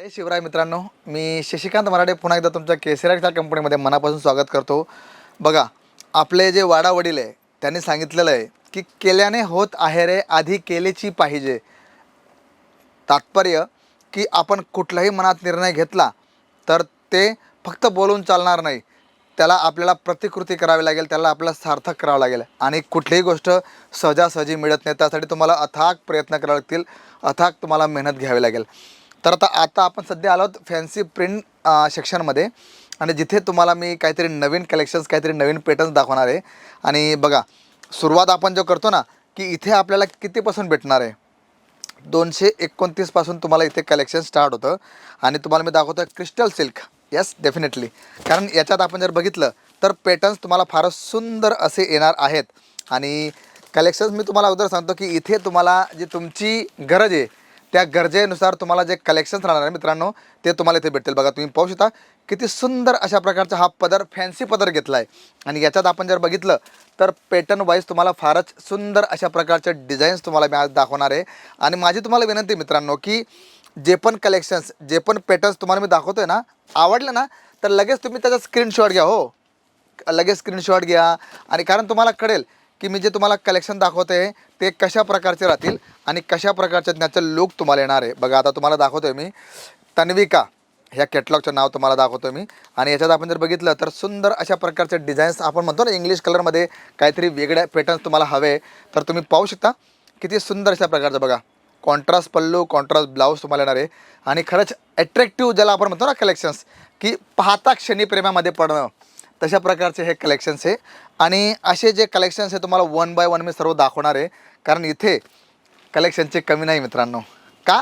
जय शिवराय मित्रांनो, मी शशिकांत मराठे पुन्हा एकदा तुमच्या केसरी टेक्सटाईल कंपनीमध्ये मनापासून स्वागत करतो. बघा, आपले जे वाडावडील आहे त्यांनी सांगितलेलं आहे की केल्याने होत आहे रे, आधी केलेची पाहिजे. तात्पर्य की आपण कुठलाही मनात निर्णय घेतला तर ते फक्त बोलून चालणार नाही, त्याला आपल्याला प्रतिकृती करावी लागेल, त्याला आपल्याला सार्थक करावं लागेल. आणि कुठलीही गोष्ट सहजासहजी मिळत नाही, त्यासाठी तुम्हाला अथाक प्रयत्न करावे लागतील, अथाक तुम्हाला मेहनत घ्यावी लागेल. तर आता आपण सध्या आलो आहोत फॅन्सी प्रिंट सेक्शनमध्ये, आणि जिथे तुम्हाला मी काहीतरी नवीन कलेक्शन्स, काहीतरी नवीन पॅटर्न्स दाखवणार आहे. आणि बघा, सुरुवात आपण जो करतो ना, की इथे आपल्याला कितीपासून भेटणार आहे, 229 पासून तुम्हाला इथे कलेक्शन स्टार्ट होतं. आणि तुम्हाला मी दाखवतो क्रिस्टल सिल्क. येस, डेफिनेटली, कारण याच्यात आपण जर बघितलं तर पॅटर्न्स तुम्हाला फारच सुंदर असे येणार आहेत. आणि कलेक्शन्स मी तुम्हाला अगोदर सांगतो की इथे तुम्हाला जी तुमची गरज आहे त्या गरजेनुसार तुम्हाला जे कलेक्शन्स राहणार आहे मित्रांनो, ते तुम्हाला इथे भेटतील. बघा, तुम्ही पाहू शकता किती सुंदर अशा प्रकारचा हा पदर, फॅन्सी पदर घेतला आहे. आणि याच्यात आपण जर बघितलं तर पॅटर्न वाईज तुम्हाला फारच सुंदर अशा प्रकारचे डिझाईन्स तुम्हाला मी आज दाखवणार आहे. आणि माझी तुम्हाला विनंती मित्रांनो की जे पण कलेक्शन्स, जे पण पॅटर्न्स तुम्हाला मी दाखवतो आहे ना, आवडलं ना तर लगेच तुम्ही त्याचा स्क्रीनशॉट घ्या. हो, लगेच स्क्रीनशॉट घ्या. आणि कारण तुम्हाला कळेल की मी जे तुम्हाला कलेक्शन दाखवतो आहे ते कशा प्रकारचे राहतील आणि कशा प्रकारचे त्याचं लुक तुम्हाला येणार आहे. बघा, आता तुम्हाला दाखवतो आहे मी तन्विका ह्या कॅटलॉगचं नाव तुम्हाला दाखवतो मी. आणि याच्यात आपण जर बघितलं तर सुंदर अशा प्रकारचे डिझाईन्स, आपण म्हणतो ना इंग्लिश कलरमध्ये काहीतरी वेगळ्या पॅटर्न्स तुम्हाला हवे, तर तुम्ही पाहू शकता किती सुंदर अशा प्रकारचं. बघा, कॉन्ट्रास्ट पल्लू, कॉन्ट्रास्ट ब्लाऊज तुम्हाला येणार आहे. आणि खरंच ॲट्रॅक्टिव्ह ज्याला आपण म्हणतो ना कलेक्शन्स, की पाहता क्षणी प्रेमामध्ये पडणं, तशा प्रकारचे हे कलेक्शन्स आहे. आणि असे जे कलेक्शन्स आहे तुम्हाला वन बाय वन मी सर्व दाखवणार आहे, कारण इथे कलेक्शनची कमी नाही मित्रांनो. का?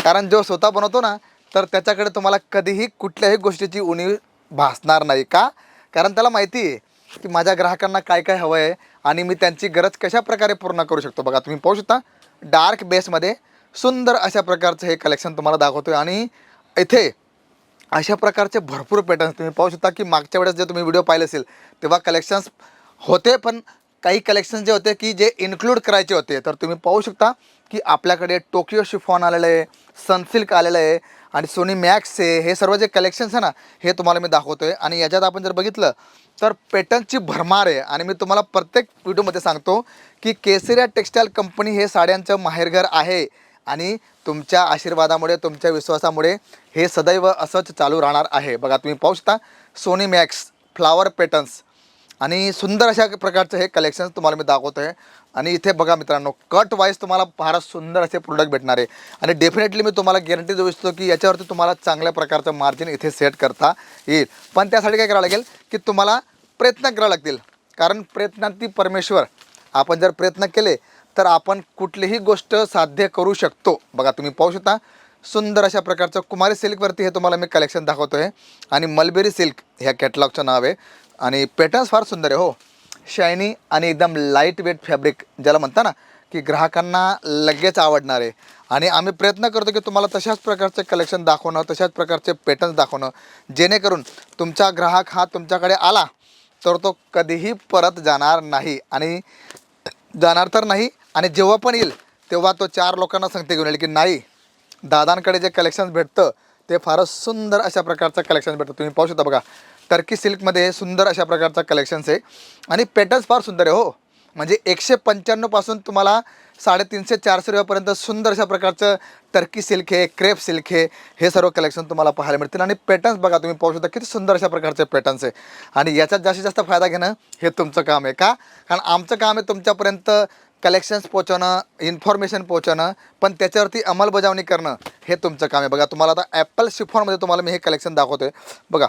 कारण जो स्वतः बनवतो ना, तर त्याच्याकडे तुम्हाला कधीही कुठल्याही गोष्टीची उणीव भासणार नाही. का? कारण त्याला माहिती आहे की माझ्या ग्राहकांना काय काय हवं आहे आणि मी त्यांची गरज कशा प्रकारे पूर्ण करू शकतो. बघा, तुम्ही पाहू शकता डार्क बेसमध्ये सुंदर अशा प्रकारचं हे कलेक्शन तुम्हाला दाखवतो आहे. आणि इथे अशा प्रकारचे भरपूर पॅटर्न्स तुम्ही पाहू शकता की मागच्या वेळेस जे तुम्ही व्हिडिओ पाहिले असेल तेव्हा कलेक्शन्स होते, पण काही कलेक्शन जे होते की जे इन्क्लूड करायचे होते, तर तुम्ही पाहू शकता की आपल्याकडे टोकियो शिफॉन आलेलं आहे, सनसिल्क आलेलं आहे आणि सोनी मॅक्स आहे. हे सर्व जे कलेक्शन्स आहे ना, हे तुम्हाला मी दाखवतो आहे. आणि याच्यात आपण जर बघितलं तर पॅटर्नची भरमार आहे. आणि मी तुम्हाला प्रत्येक व्हिडिओमध्ये सांगतो की केसरी टेक्सटाईल कंपनी हे साड्यांचं माहेरघर आहे. आणि तुमच्या आशीर्वादामुळे, तुमच्या विश्वासामुळे हे सदैव असंच चालू राहणार आहे. बघा, तुम्ही पाहू शकता सोनी मॅक्स फ्लावर पॅटर्न्स आणि सुंदर अशा प्रकारचं हे कलेक्शन्स तुम्हाला मी दाखवतो आहे. आणि इथे बघा मित्रांनो, कट वाईज तुम्हाला फारच सुंदर असे प्रोडक्ट भेटणार आहे. आणि डेफिनेटली मी तुम्हाला गॅरंटी देऊ इच्छितो की याच्यावरती तुम्हाला चांगल्या प्रकारचं मार्जिन इथे सेट करता येईल. पण त्यासाठी काय करावं लागेल की तुम्हाला प्रयत्न करावे लागतील, कारण प्रयत्नांती परमेश्वर. आपण जर प्रयत्न केले तर आपण कुठलीही गोष्ट साध्य करू शकतो. बघा, तुम्ही पाहू शकता सुंदर अशा प्रकारचं कुमारी सिल्कवरती हे तुम्हाला मी कलेक्शन दाखवतो आहे. आणि मलबेरी सिल्क ह्या कॅटलॉगचं नाव आहे. आणि पॅटर्न्स फार सुंदर आहे. हो, शायनी आणि एकदम लाईट वेट फॅब्रिक ज्याला म्हणता ना, की ग्राहकांना लगेच आवडणार आहे. आणि आम्ही प्रयत्न करतो की तुम्हाला तशाच प्रकारचे कलेक्शन दाखवणं, तशाच प्रकारचे पॅटर्न्स दाखवणं, जेणेकरून तुमचा ग्राहक हा तुमच्याकडे आला तर तो कधीही परत जाणार नाही. आणि जाणार तर नाही, आणि जेव्हा पण येईल तेव्हा तो 4 लोकांना सांगते घेऊन येईल की नाही, दादांकडे जे कलेक्शन्स भेटतं ते फारच सुंदर अशा प्रकारचं कलेक्शन भेटतं. तुम्ही पाहू शकता, बघा, टर्की सिल्कमध्ये सुंदर अशा प्रकारचा कलेक्शन्स आहे. आणि पॅटर्न्स फार सुंदर आहे. हो, म्हणजे 195 पासून तुम्हाला 350-400 रुपयापर्यंत सुंदर अशा प्रकारचं टर्की सिल्क आहे, क्रेप सिल्क आहे, हे सर्व कलेक्शन तुम्हाला पाहायला मिळतील. आणि पॅटर्न्स बघा, तुम्ही पाहू शकता किती सुंदर अशा प्रकारचे पॅटर्न्स आहे. आणि याच्यात जास्तीत जास्त फायदा घेणं हे तुमचं काम आहे. का? कारण आमचं काम आहे तुमच्यापर्यंत कलेक्शन्स पोहोचवणं, इन्फॉर्मेशन पोहोचवणं, पण त्याच्यावरती अंमलबजावणी करणं हे तुमचं काम आहे. बघा, तुम्हाला आता ॲपल शिफॉनमध्ये तुम्हाला मी हे कलेक्शन दाखवतो आहे. बघा,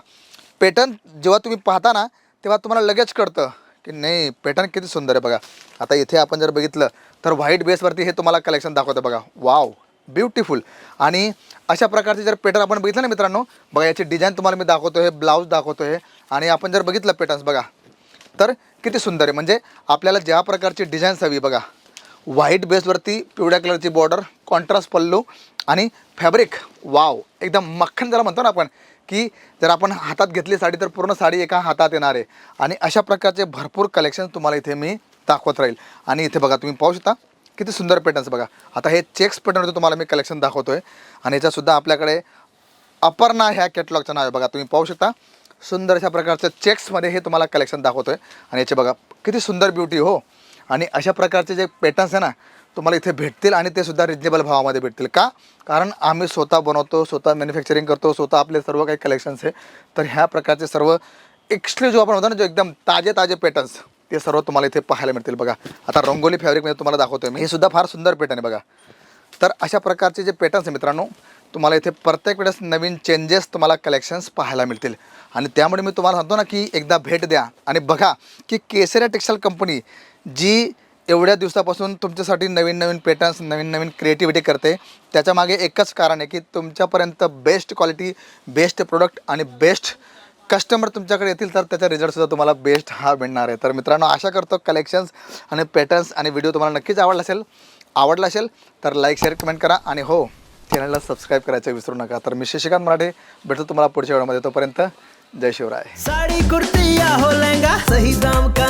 पॅटर्न जेव्हा तुम्ही पाहता ना तेव्हा तुम्हाला लगेच कळतं की नाही, पॅटर्न किती सुंदर आहे. बघा, आता इथे आपण जर बघितलं तर व्हाईट बेसवरती हे तुम्हाला कलेक्शन दाखवतं. बघा, वाव, ब्युटिफुल. आणि अशा प्रकारचे जर पॅटर्न आपण बघितलं ना मित्रांनो, बघा, याची डिझाईन तुम्हाला मी दाखवतो आहे, ब्लाऊज दाखवतो आहे. आणि आपण जर बघितलं पॅटर्न्स, बघा, तर किती सुंदर आहे. म्हणजे आपल्याला ज्या प्रकारची डिझाईन्स हवी, बघा, व्हाईट बेसवरती पिवळ्या कलरची बॉर्डर, कॉन्ट्रास्ट पल्लू आणि फॅब्रिक, वाव, एकदम मक्खन ज्याला म्हणतो ना आपण, की जर आपण हातात घेतली साडी तर पूर्ण साडी एका हातात येणार आहे. आणि अशा प्रकारचे भरपूर कलेक्शन तुम्हाला इथे मी दाखवत राहील. आणि इथे बघा, तुम्ही पाहू शकता किती सुंदर पॅटर्न्स. बघा, आता हे चेक्स पॅटर्नवरती तुम्हाला मी कलेक्शन दाखवतो आहे. आणि याच्यासुद्धा आपल्याकडे अपर्णा ह्या कॅटलॉगचं नाव आहे. बघा तुम्ही पाहू शकता सुंदर अशा प्रकारचं चेक्समध्ये हे तुम्हाला कलेक्शन दाखवतोय. आणि याचे बघा किती सुंदर ब्युटी हो. आणि अशा प्रकारचे जे पॅटर्न्स आहे ना तुम्हाला इथे भेटतील आणि ते सुद्धा रिजनेबल भावामध्ये भेटतील. का? कारण आम्ही स्वतः बनवतो, स्वतः मॅन्युफॅक्चरिंग करतो, स्वतः आपले सर्व काही कलेक्शन्स आहे. तर ह्या प्रकारचे सर्व एक्सक्लुझिव्ह आपण होतो ना जो एकदम ताजे पॅटर्न्स ते सर्व तुम्हाला इथे पाहायला मिळतील. बघा आता रंगोली फॅब्रिकमध्ये तुम्हाला दाखवतोय मी. हे सुद्धा फार सुंदर पॅटर्न आहे बघा. तर अशा प्रकारचे जे पॅटर्न्स आहे मित्रांनो तुम्हाला इथे प्रत्येक वेळेस नवीन चेंजेस तुम्हाला कलेक्शन्स पाहायला मिळतील. आणि त्यामुळे मी तुम्हाला सांगतो ना की एकदा भेट द्या आणि बघा की केसरिया टेक्सटाईल कंपनी जी एवढ्या दिवसापासून तुमच्यासाठी नवीन पॅटर्न्स नवीन क्रिएटिव्हिटी करते त्याच्यामागे एकच कारण आहे की तुमच्यापर्यंत बेस्ट क्वालिटी, बेस्ट प्रोडक्ट आणि बेस्ट कस्टमर तुमच्याकडे येतील तर त्याचा रिझल्टसुद्धा तुम्हाला बेस्ट हा मिळणार आहे. तर मित्रांनो आशा करतो कलेक्शन्स आणि पॅटर्न्स आणि व्हिडिओ तुम्हाला नक्कीच आवडला असेल तर लाईक शेअर कमेंट करा आणि हो चॅनलला सबस्क्राईब करायचं विसरू नका. तर मी शशिकांत मराठे भेटतो तुम्हाला पुढच्या व्हिडिओमध्ये. तोपर्यंत जय शिवराय. साड़ी कुर्ती या हो लहंगा सही दाम का